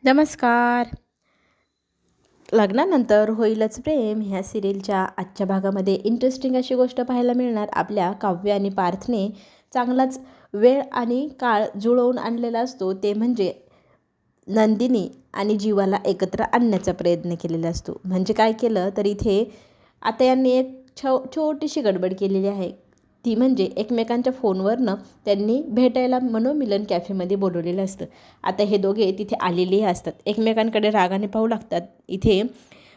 नमस्कार. लग्नानंतर होईलच प्रेम ह्या सिरियलच्या आजच्या भागामध्ये इंटरेस्टिंग अशी गोष्ट पाहायला मिळणार. आपल्या काव्य आणि पार्थने चांगलाच वेळ आणि काळ जुळवून आणलेला असतो. ते म्हणजे नंदिनी आणि जीवाला एकत्र आणण्याचा प्रयत्न केलेला असतो. म्हणजे काय केलं तर इथे आता यांनी एक छोटीशी गडबड केलेली आहे. ती म्हणजे एकमेकांच्या फोनवरनं त्यांनी भेटायला मनोमिलन कॅफेमध्ये बोलवलेलं असतं. आता हे दोघे तिथे आलेलेही असतात. एकमेकांकडे रागाने पाहू लागतात. इथे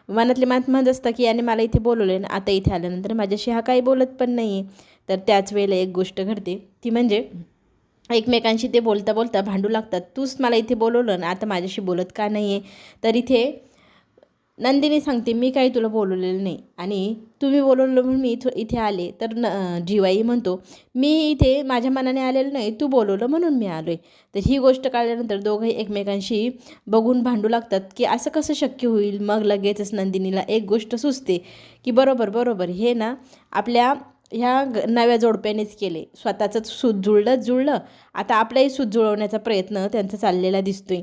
मनातले मनात म्हणत असतं की याने मला इथे बोलवले आणि आता इथे आल्यानंतर माझ्याशी हा काही बोलत पण नाही आहे. तर त्याच वेळेला एक गोष्ट घडते. ती म्हणजे एकमेकांशी ते बोलता बोलता भांडू लागतात. तूच मला इथे बोलवलं ना, आता माझ्याशी बोलत का नाही आहे. तर इथे नंदिनी सांगते मी काही तुला बोलवलेलं नाही आणि तुम्ही बोलवलं म्हणून मी इथे आले. तर जीवाई म्हणतो मी इथे माझ्या मनाने आलेलं नाही, तू बोलवलं म्हणून मी आलो आहे. तर ही गोष्ट कळल्यानंतर दोघंही एकमेकांशी बघून भांडू लागतात की असं कसं शक्य होईल. मग लगेचच नंदिनीला एक गोष्ट सुचते की बरोबर हे ना आपल्या ह्या नव्या जोडप्यानेच केले. स्वतःचं सूत जुळलं आता आपलाही सूत जुळवण्याचा प्रयत्न त्यांचा चाललेला दिसतोय.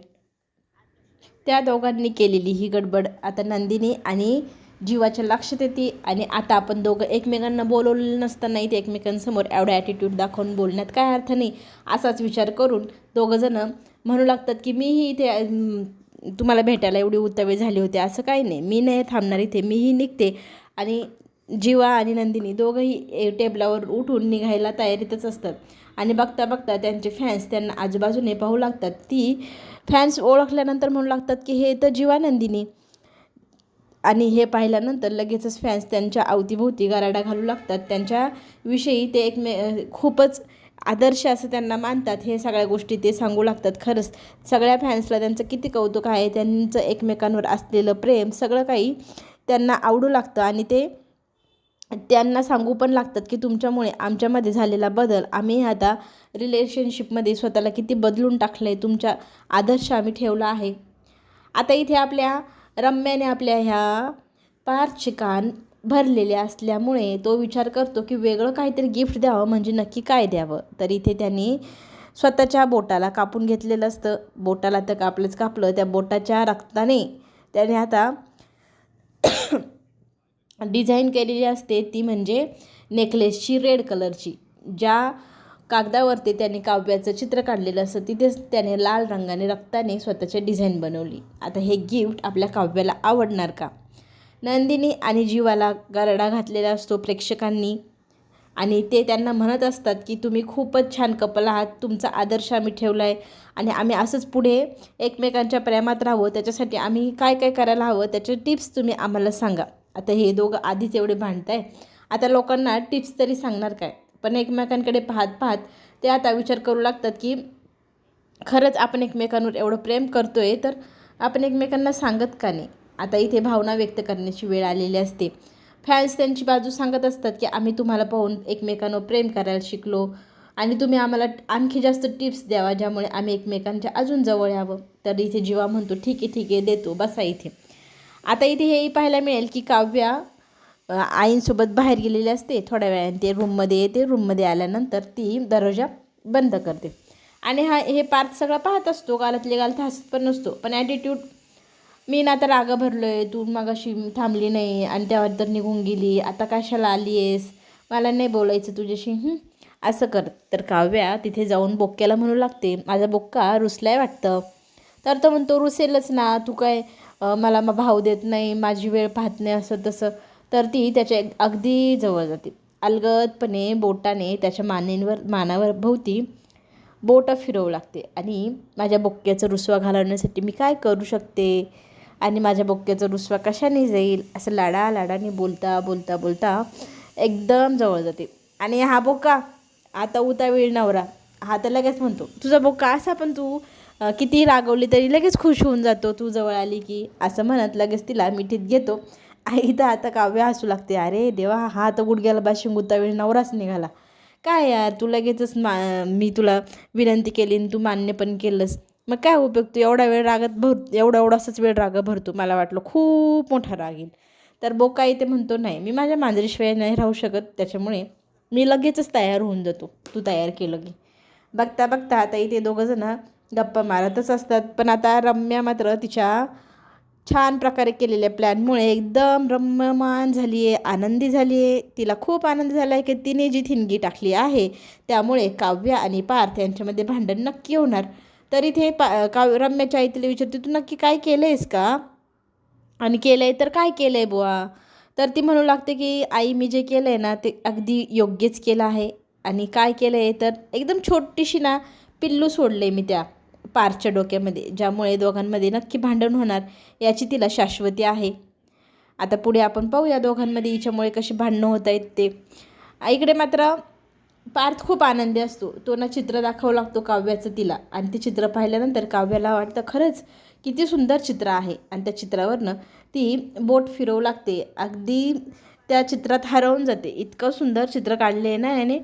त्या दोघांनी केलेली ही गडबड आता नंदिनी आणि जीवाच्या लक्षात येते आणि आता आपण दोघं एकमेकांना बोलवलेलं नसताना इथे एकमेकांसमोर एवढा ॲटिट्यूड दाखवून बोलण्यात काय अर्थ नाही. असाच विचार करून दोघंजणं म्हणू लागतात की मीही इथे तुम्हाला भेटायला एवढी उतावीळ झाली होती. असं काही नाही, मी नाही थांबणार इथे, मीही निघते. आणि जीवा आणि नंदिनी दोघंही टेबलावर उठून निघायला तयारीतच असतात. आणि बघता बघता त्यांचे फॅन्स त्यांना आजूबाजूने पाहू लागतात. ती फॅन्स ओळखल्यानंतर म्हणू लागतात की हे तर जीवा नंदिनी. आणि हे पाहिल्यानंतर लगेचच फॅन्स त्यांच्या अवतीभोवती गराडा घालू लागतात. त्यांच्याविषयी ते खूपच आदर्श असं त्यांना मानतात. हे सगळ्या गोष्टी ते सांगू लागतात. खरंच सगळ्या फॅन्सला त्यांचं किती कौतुक आहे. त्यांचं एकमेकांवर असलेलं प्रेम सगळं काही त्यांना आवडू लागतं आणि ते त्यांना सांगू पण लागतात की तुमच्यामुळे आमच्यामध्ये झालेला बदल, आम्ही आता रिलेशनशिपमध्ये स्वतःला किती बदलून टाकलं आहे, तुमच्या आदर्श आम्ही ठेवला आहे. आता इथे आपल्या रम्याने आपल्या ह्या पार्थचे कान भरलेले असल्यामुळे तो विचार करतो की वेगळं काहीतरी गिफ्ट द्यावं. म्हणजे नक्की काय द्यावं. तर इथे त्यांनी स्वतःच्या बोटाला कापून घेतलेलं असतं. बोटाला तर कापलं. त्या बोटाच्या रक्ताने त्याने आता डिझाईन केलेली असते. ती म्हणजे नेकलेसची रेड कलरची. ज्या कागदावरती त्याने काव्याचं चित्र काढलेलं असतं तिथेच त्याने लाल रंगाने रक्ताने स्वतःची डिझाईन बनवली. आता हे गिफ्ट आपल्या काव्याला आवडणार का. नंदिनी आणि जीवाला गरडा घातलेला असतो प्रेक्षकांनी आणि ते त्यांना म्हणत असतात की तुम्ही खूपच छान कपल आहात, तुमचा आदर्श आम्ही ठेवला आहे आणि आम्ही असंच पुढे एकमेकांच्या प्रेमात राहावं, त्याच्यासाठी आम्ही काय काय करायला हवं त्याचे टिप्स तुम्ही आम्हाला सांगा. आता हे दोघं आधीच एवढे भांडत आहे, आता लोकांना टिप्स तरी सांगणार काय. पण एकमेकांकडे पाहत पाहत ते आता विचार करू लागतात की खरंच आपण एकमेकांवर एवढं प्रेम करतोय तर आपण एकमेकांना सांगत का नाही. आता इथे भावना व्यक्त करण्याची वेळ आलेली असते. फॅन्स त्यांची बाजू सांगत असतात की आम्ही तुम्हाला पाहून एकमेकांवर प्रेम करायला शिकलो आणि तुम्ही आम्हाला आणखी जास्त टिप्स द्यावा ज्यामुळे आम्ही एकमेकांच्या अजून जवळ यावं. तर इथे जीवा म्हणतो ठीक आहे देतो, बसा इथे. आता इथे हेही पाहायला मिळेल की काव्या आईंसोबत बाहेर गेलेली असते. थोड्या वेळाने ते रूममध्ये येते. रूममध्ये आल्यानंतर ती दरवाजा बंद करते आणि हे पार्थ सगळं पाहत असतो. गालातले गालत हसत पण नसतो. पण ॲटिट्यूड मी ना आता रागा भरलो आहे, तू मगाशी थांबली नाही आणि त्यावर तर निघून गेली, आता कशाला आली आहेस, मला नाही बोलायचं तुझ्याशी असं कर. तर काव्या तिथे जाऊन बोक्याला म्हणू लागते माझा बोक्का रुसलाय वाटतं. तर तो म्हणतो रुसेलच ना, तू काय मला भाव देत नाही, माझी वेळ पाहत नाही, असं तसं. तर ती त्याच्या अगदी जवळ जाते. अलगदपणे बोटाने त्याच्या मानावर भोवती बोटं फिरवू लागते आणि माझ्या बोक्याचं रुसवा घालवण्यासाठी मी काय करू शकते आणि माझ्या बोक्याचा रुसवा कशाने जाईल असं लाडाने बोलता एकदम जवळ जाते. आणि हा बोका आता उतावीळ नवरा हा तर लगेच म्हणतो तुझा बोका असा, पण तू किती रागवली तरी लगेच खुश होऊन जातो तू जवळ आली की, असं म्हणत लगेच तिला मिठीत घेतो. आई तर आता काव्य हसू लागते. अरे देवा, हा तर गुडघ्याला बाशिंग उतावीळ नवराच निघाला. काय यार, तू लगेचच मी तुला विनंती केली आणि तू मान्य पण केलंस, मग काय उपयोग. तू एवढासाच वेळ राग भरतो, मला वाटलं खूप मोठा राग येईल. तर बोका इथे म्हणतो नाही, मी माझ्या मांजरीशिवाय नाही राहू शकत, त्याच्यामुळे मी लगेचच तयार होऊन जातो तू तयार केलं की. बघता आता इथे दोघंजण गप्पा मारतच असतात. पण आता रम्या मात्र तिच्या छान प्रकारे केलेल्या प्लॅनमुळे एकदम रम्यमान झाली आहे, आनंदी झाली आहे. तिला खूप आनंद झाला आहे की तिने जी ठिणगी टाकली आहे त्यामुळे काव्य आणि पार्थ यांच्यामध्ये भांडण नक्की होणार. तर इथे रम्याच्या आई तिला विचारते, तू नक्की काय केलं आहेस का, आणि केलं आहे तर काय केलं आहे बुवा. तर ती म्हणू लागते की आई मी जे केलं आहे ना ते अगदी योग्यच केलं आहे. आणि काय केलं आहे तर एकदम छोटीशी ना पिल्लू सोडले मी त्या पारच्या डोक्यामध्ये, ज्यामुळे दोघांमध्ये नक्की भांडण होणार याची तिला शाश्वती आहे. आता पुढे आपण पाहूया दोघांमध्ये हिच्यामुळे कशी भांडणं होत आहेत ते. इकडे मात्र पार्थ खूप आनंदी असतो. तो ना चित्र दाखवू लागतो काव्याचं तिला, आणि ते चित्र पाहिल्यानंतर काव्याला वाटतं खरंच किती सुंदर चित्र आहे. आणि त्या चित्रावरनं ती बोट फिरवू लागते, अगदी त्या चित्रात हरवून जाते. इतकं सुंदर चित्र काढले आहे ना याने,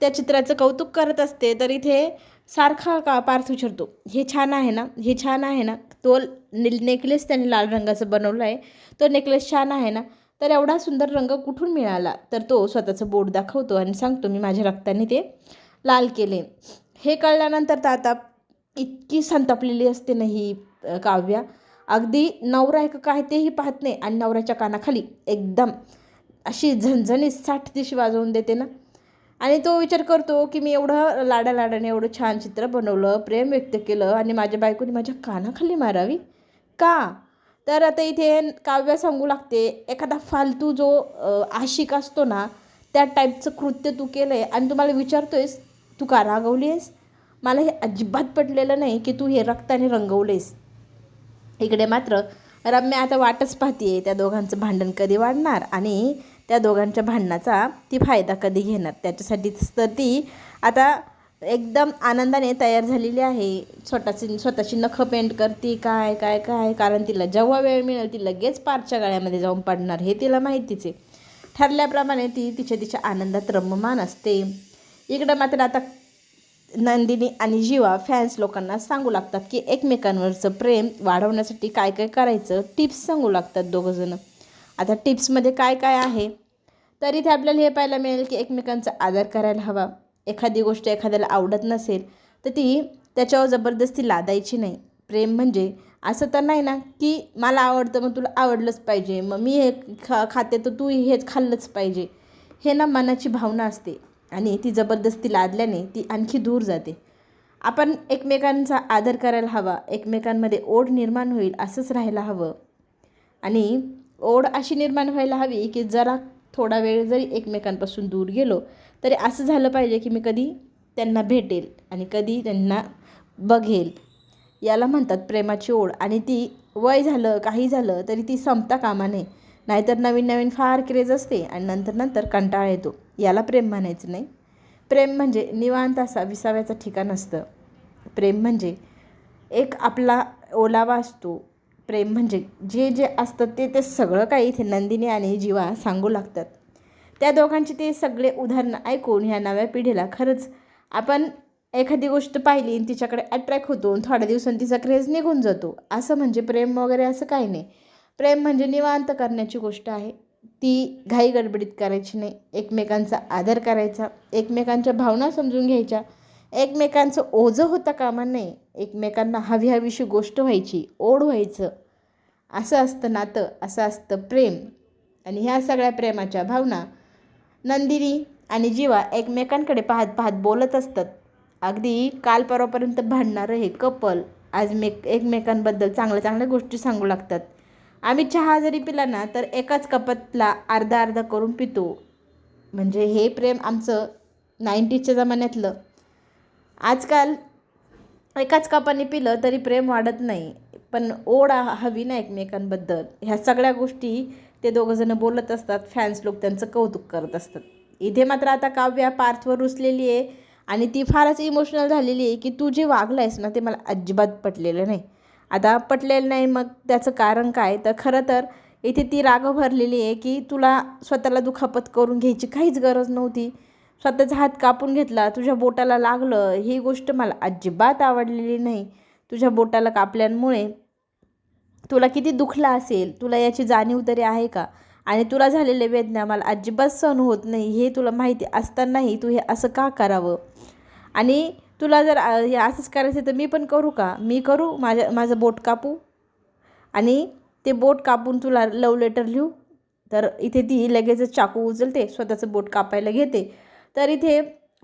त्या चित्राचं कौतुक करत असते. तर इथे सारखा का पार्थ विचारतो, हे छान आहे ना, हे छान आहे ना. तो नेकलेस त्याने लाल रंगाचा बनवला आहे, तो नेकलेस छान आहे ना. तर एवढा सुंदर रंग कुठून मिळाला. तर तो स्वतःचं बोट दाखवतो आणि सांगतो मी माझ्या रक्ताने ते लाल केले. हे कळल्यानंतर तर आता इतकी संतापलेली असते ना ही काव्या, अगदी नवरा आहे का काय तेही पाहत नाही, आणि नवऱ्याच्या कानाखाली एकदम अशी झणझणीत 60 दिशी वाजवून देते ना. आणि तो विचार करतो की मी एवढं लाडाने एवढं छान चित्र बनवलं, प्रेम व्यक्त केलं, आणि माझ्या बायकोने माझ्या कानाखाली मारावी का. तर आता इथे काव्य सांगू लागते, एखादा फालतू जो आशिक असतो ना त्या टाईपचं कृत्य तू केलं आहे, आणि तुम्हाला विचारतोयस तू का रागवली आहेस. मला हे अजिबात पटलेलं नाही की तू हे रक्ताने रंगवलेस. इकडे मात्र रम्या आता वाटच पाहते त्या दोघांचं भांडण कधी वाढणार आणि त्या दोघांच्या भांडणाचा ती फायदा कधी घेणार. त्याच्यासाठीच तर ती आता एकदम आनंदाने तयार झालेली आहे. स्वतःची नखं पेंट करते, काय काय काय, कारण तिला जेव्हा वेळ मिळेल ती लगेच पारच्या गाळ्यामध्ये जाऊन पडणार हे तिला माहितीच आहे. ठरल्याप्रमाणे ती तिच्या आनंदात रममान असते. इकडं मात्र आता नंदिनी आणि जीवा फॅन्स लोकांना सांगू लागतात की एकमेकांवरचं प्रेम वाढवण्यासाठी काय काय करायचं, टिप्स सांगू लागतात दोघंजणं. आता टिप्समध्ये काय काय आहे तर इथे आपल्याला हे पाहायला मिळेल की एकमेकांचा आदर करायला हवा. एखादी गोष्ट एखाद्याला आवडत नसेल तर ती त्याच्यावर जबरदस्ती लादायची नाही. प्रेम म्हणजे असं तर नाही ना की मला आवडतं मग तुला आवडलंच पाहिजे, मग मी हे खाते तर तू हेच खाल्लंच पाहिजे. हे ना मनाची भावना असते, आणि ती जबरदस्ती लादल्याने ती आणखी दूर जाते. आपण एकमेकांचा आदर करायला हवा, एकमेकांमध्ये ओढ निर्माण होईल असंच राहायला हवं. आणि ओढ अशी निर्माण व्हायला हवी की जरा थोडा वेळ जरी एकमेकांपासून दूर गेलो तरी असं झालं पाहिजे की मी कधी त्यांना भेटेल आणि कधी त्यांना बघेल. याला म्हणतात प्रेमाची ओढ. आणि ती वय झालं काही झालं तरी ती संपता कामा नये. नाहीतर नवीन नवीन फार क्रेज असते आणि नंतर कंटाळा येतो. याला प्रेम म्हणायचं नाही. प्रेम म्हणजे निवांत असा विसाव्याचं ठिकाण असतं. प्रेम म्हणजे एक आपला ओलावा असतो. प्रेम म्हणजे जे जे असतं ते सगळं काही इथे नंदिनी आणि जीवा सांगू लागतात. त्या दोघांची ते सगळे उदाहरणं ऐकून ह्या नव्या पिढीला खरंच आपण एखादी गोष्ट पाहिली आणि तिच्याकडे अट्रॅक्ट होतो आणि थोड्या दिवसांनी तिचा क्रेज निघून जातो. असं म्हणजे प्रेम वगैरे असं काही नाही. प्रेम म्हणजे निवांत करण्याची गोष्ट आहे. ती घाई गडबडीत करायची नाही. एकमेकांचा आदर करायचा, एकमेकांच्या भावना समजून घ्यायच्या, एकमेकांचं ओझं होता कामा नये. एकमेकांना हवीशी गोष्ट व्हायची, ओढ व्हायचं, असं असतं नातं, असं असतं प्रेम. आणि ह्या सगळ्या प्रेमाच्या भावना नंदिनी आणि जीवा एकमेकांकडे पाहत पाहत बोलत असतात. अगदी काल परवापर्यंत भांडणारं हे कपल आज एकमेकांबद्दल चांगल्या गोष्टी सांगू लागतात. आम्ही चहा जरी पिला ना तर एकाच कपातला अर्धा करून पितो. म्हणजे हे प्रेम आमचं 90च्या जमान्यातलं. आजकाल एकाच कपाने पिलं तरी प्रेम वाढत नाही, पण ओढ हवी ना एकमेकांबद्दल. ह्या सगळ्या गोष्टी ते दोघंजणं बोलत असतात. फॅन्स लोक त्यांचं कौतुक करत असतात. इथे मात्र आता काव्या पार्थवर रुसलेली आहे आणि ती फारच इमोशनल झालेली आहे की तू जे वागलं आहेस ना ते मला अजिबात पटलेलं नाही. आता पटलेलं नाही मग त्याचं कारण काय, तर खरं तर इथे ती राग भरलेली आहे की तुला स्वतःला दुखापत करून घ्यायची काहीच गरज नव्हती. स्वतःचा हात कापून घेतला, तुझ्या बोटाला लागलं, ही गोष्ट मला अजिबात आवडलेली नाही. तुझ्या बोटाला कापल्यामुळे तुला किती दुखला असेल, तुला याची जाणीव तरी आहे का. आणि तुला झालेले वेदना मला अजिबात सहन होत नाही हे तुला माहिती असतानाही तू हे असं का करावं. आणि तुला जर हे असंच करायचं तर मी पण करू का, मी करू, माझं बोट कापू आणि ते बोट कापून तुला लव लेटर लिहू. तर इथे ती लगेचच चाकू उचलते, स्वतःचं बोट कापायला घेते. तर इथे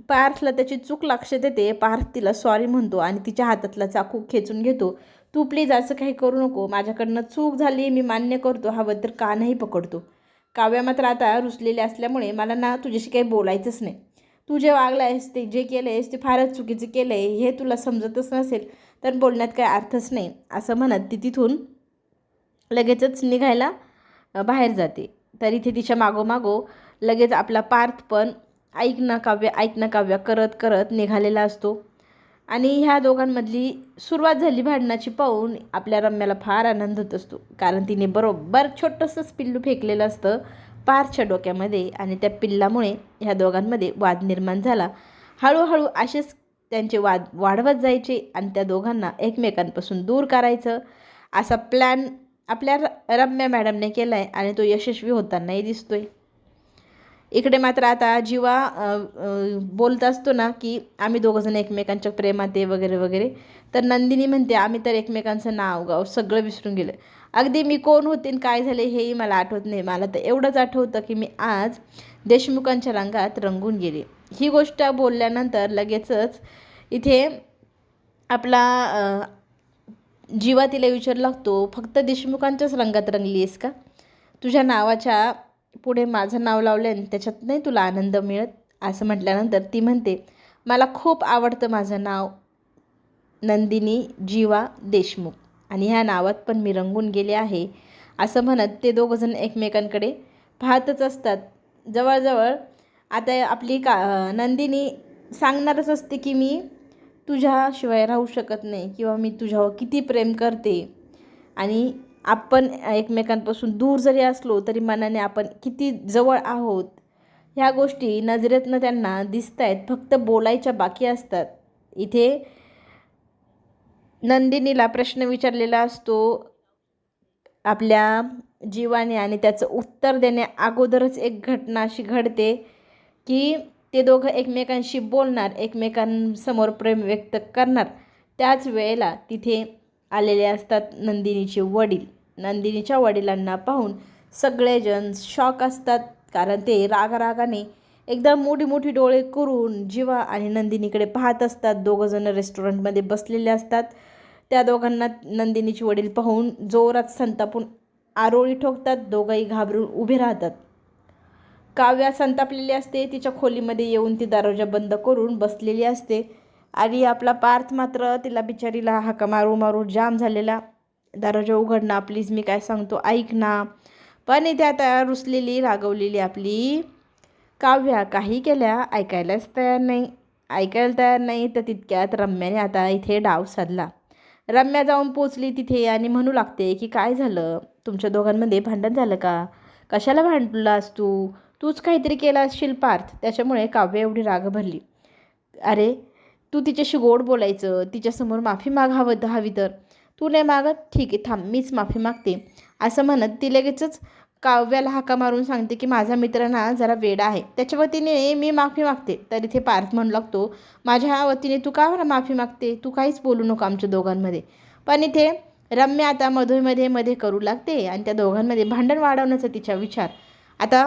पार्थला त्याची चूक लक्षात येते. पार्थ तिला सॉरी म्हणतो आणि तिच्या हातातला चाकू खेचून घेतो. तू प्लीज असं काही करू नको, माझ्याकडनं चूक झाली, मी मान्य करतो, हवं तर कानही पकडतो. काव्या मात्र आता रुसलेली असल्यामुळे मला ना तुझ्याशी काही बोलायचंच नाही. तू जे वागला आहेस, ते जे केलं आहेस ते फारच चुकीचं केलं आहे, हे तुला समजतच नसेल तर बोलण्यात काही अर्थच नाही, असं म्हणत ती तिथून लगेचच निघायला बाहेर जाते. तर इथे तिच्या मागोमागो लगेच आपला पार्थ पण ऐक ना काव्या करत करत निघालेला असतो. आणि ह्या दोघांमधली सुरुवात झाली भांडणाची पाहून आपल्या रम्याला फार आनंद होत असतो, कारण तिने बरोबर छोटंसंच पिल्लू फेकलेलं असतं पार्थच्या डोक्यामध्ये आणि त्या पिल्लामुळे ह्या दोघांमध्ये वाद निर्माण झाला. हळूहळू असेच त्यांचे वाद वाढवत जायचे आणि त्या दोघांना एकमेकांपासून दूर करायचं असा प्लॅन आपल्या रम्या मॅडमने केला आहे आणि तो यशस्वी होतानाही दिसतोय. इकडे मात्र आता जीवा बोलत असतो ना की आम्ही दोघंजण एकमेकांच्या प्रेमात आहे वगैरे वगैरे, तर नंदिनी म्हणते आम्ही तर एकमेकांचं नाव गाव सगळं विसरून गेलं. अगदी मी कोण होते आणि काय झाले हेही मला आठवत नाही. मला तर एवढंच आठवतं की मी आज देशमुखांच्या रंगात रंगून गेले. ही गोष्ट बोलल्यानंतर लगेचच इथे आपला जीवा तिला विचारू लागतो, फक्त देशमुखांच्याच रंगात रंगली आहेस का? तुझ्या नावाच्या पुढे माझं नाव लावलं आणि त्याच्यात नाही तुला आनंद मिळत? असं म्हटल्यानंतर ती म्हणते मला खूप आवडतं माझं नाव नंदिनी जीवा देशमुख आणि ह्या नावात पण मी रंगून गेले आहे. असं म्हणत ते दोघंजण एकमेकांकडे पाहतच असतात. जवळजवळ आता आपली नंदिनी सांगणारच असते की मी तुझ्याशिवाय राहू शकत नाही किंवा मी तुझ्यावर किती प्रेम करते आणि आपण एकमेकांपासून दूर जरी असलो तरी मनाने आपण किती जवळ आहोत ह्या गोष्टी नजरेतनं त्यांना दिसत आहेत, फक्त बोलायच्या बाकी असतात. इथे नंदिनीला प्रश्न विचारलेला असतो आपल्या जीवाने आणि त्याचं उत्तर देण्या अगोदरच एक घटना अशी घडते की ते दोघं एकमेकांशी बोलणार, एकमेकांसमोर प्रेम व्यक्त करणार. त्याच वेळेला तिथे आलेले असतात नंदिनीचे वडील. नंदिनीच्या वडिलांना पाहून सगळेजण शॉक असतात, कारण ते रागाने एकदम मोठी डोळे करून जीवा आणि नंदिनीकडे पाहत असतात. दोघंजण रेस्टॉरंटमध्ये बसलेले असतात. त्या दोघांना नंदिनीचे वडील पाहून जोरात संतापून आरोळी ठोकतात. दोघंही घाबरून उभे राहतात. काव्या संतापलेली असते, तिच्या खोलीमध्ये येऊन ती दरवाजा बंद करून बसलेली असते आणि आपला पार्थ मात्र तिला बिचारीला हाका मारू जाम झालेला. दरवाजा उघड ना प्लीज, मी काय सांगतो ऐक ना. पण इथे आता रुसलेली रागवलेली आपली काव्या काही केल्या ऐकायला तयार नाही. तर तितक्यात रम्याने आता इथे डाव साधला. रम्या जाऊन पोचली तिथे आणि म्हणू लागते की काय झालं, तुमच्या दोघांमध्ये भांडण झालं का? कशाला भांडलास तूच काहीतरी केलं असशील पार्थ, त्याच्यामुळे काव्या एवढी राग भरली. अरे तू तिच्याशी गोड बोलायचं, तिच्यासमोर माफी हवी तर तू नाही मागत, ठीक आहे थांब मीच माफी मागते. असं म्हणत ती लगेचच काव्याला हाका मारून सांगते की माझा मित्र ना जरा वेडा आहे, त्याच्या वतीने मी माफी मागते. तर इथे पार्थ म्हणू लागतो माझ्या वतीने तू का बरं माफी मागते, तू काहीच बोलू नको आमच्या दोघांमध्ये. पण इथे रम्या आता मध्ये करू लागते आणि त्या दोघांमध्ये भांडण वाढवण्याचा तिचा विचार आता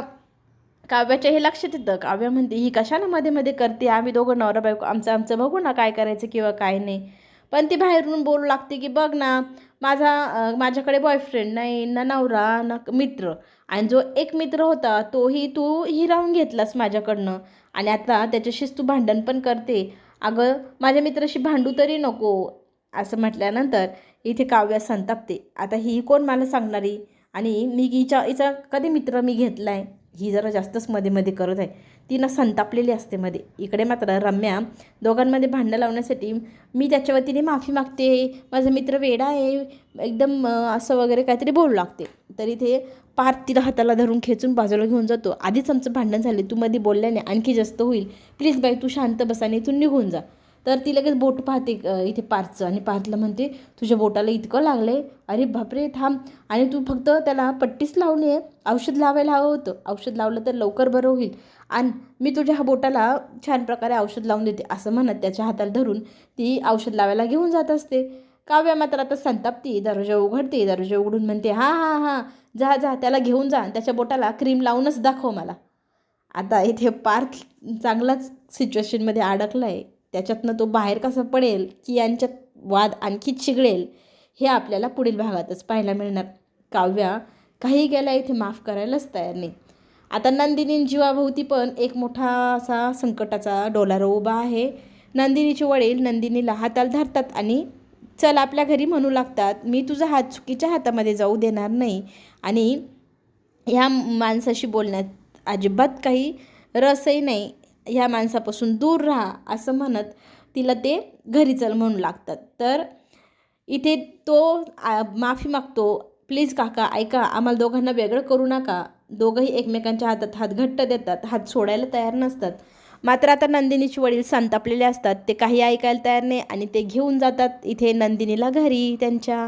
काव्याच्या हे लक्षात येतं. काव्या म्हणते ही कशाला मध्ये करते, आम्ही दोघं नवरा बायको आमचं बघू ना काय करायचं किंवा काय नाही. पण ती बाहेरून बोलू लागते की बघ ना माझ्याकडे बॉयफ्रेंड नाही, ना नवरा ना मित्र, आणि जो एक मित्र होता तोही तू हिरावून घेतलास माझ्याकडनं आणि आता त्याच्याशीच तू भांडण पण करते. अगं माझ्या मित्राशी भांडू तरी नको. असं म्हटल्यानंतर इथे काव्या संतापते. आता ही कोण मला सांगणारी, आणि मी हिचा कधी मित्र मी घेतला आहे. ही जरा जास्तच मध्ये करत आहे, ती ना संतापलेली असते मध्ये. इकडे मात्र रम्या दोघांमध्ये भांडणं लावण्यासाठी मी त्याच्या वतीने माफी मागते, माझा मित्र वेडा आहे एकदम असं वगैरे काहीतरी बोलू लागते. तर इथे पार्थ तिला हाताला धरून खेचून बाजूला घेऊन जातो. आधीच आमचं भांडण झाले, तू मध्ये बोलल्याने आणखी जास्त होईल, प्लीज बाई तू शांत बस आणि इथून निघून जा. तर ती लगेच बोट पाहते इथे पार्थचं, आणि पार्थला म्हणते तुझ्या बोटाला इतकं लागलं आहे, अरे बापरे थांब, आणि तू फक्त त्याला पट्टीच लावली आहे, औषध लावायला हवं होतं, औषध लावलं तर लवकर बरं होईल, आणि मी तुझ्या बोटाला छान प्रकारे औषध लावून देते, असं म्हणत त्याच्या हाताला धरून ती औषध लावायला घेऊन जात असते. काव्या मात्र आता संतापती, दरवाजा उघडते, दरवाजा उघडून म्हणते हां हां हां, जा जा त्याला घेऊन जा, त्याच्या बोटाला क्रीम लावूनच दाखव मला. आता इथे पार्थ चांगलाच सिच्युएशनमध्ये अडकला आहे. त्याच्यातनं तो बाहेर कसा पडेल, की यांच्यात वाद आणखीच चिघळेल, हे आपल्याला पुढील भागातच पाहायला मिळणार. काव्या काही गेला इथे माफ करायलाच तयार नाही. आता नंदिनी जीवाभोवती पण एक मोठा असा संकटाचा डोलारा उभा आहे. नंदिनीचे वडील नंदिनीला हाताला धरतात आणि चल आपल्या घरी म्हणू लागतात, मी तुझा हात चुकीच्या हातामध्ये जाऊ देणार नाही, आणि ह्या माणसाशी बोलण्यात अजिबात काही रसही नाही, ह्या माणसापासून दूर राहा असं म्हणत तिला ते घरी चल म्हणू लागतात. तर इथे तो माफी मागतो, प्लीज काका ऐका, आम्हाला दोघांना वेगळं करू नका. दोघंही एकमेकांच्या हातात हात घट्ट देतात, हात सोडायला तयार नसतात. मात्र आता नंदिनीचे वडील संतापलेले असतात, ते काही ऐकायला तयार नाही आणि ते घेऊन जातात इथे नंदिनीला घरी त्यांच्या.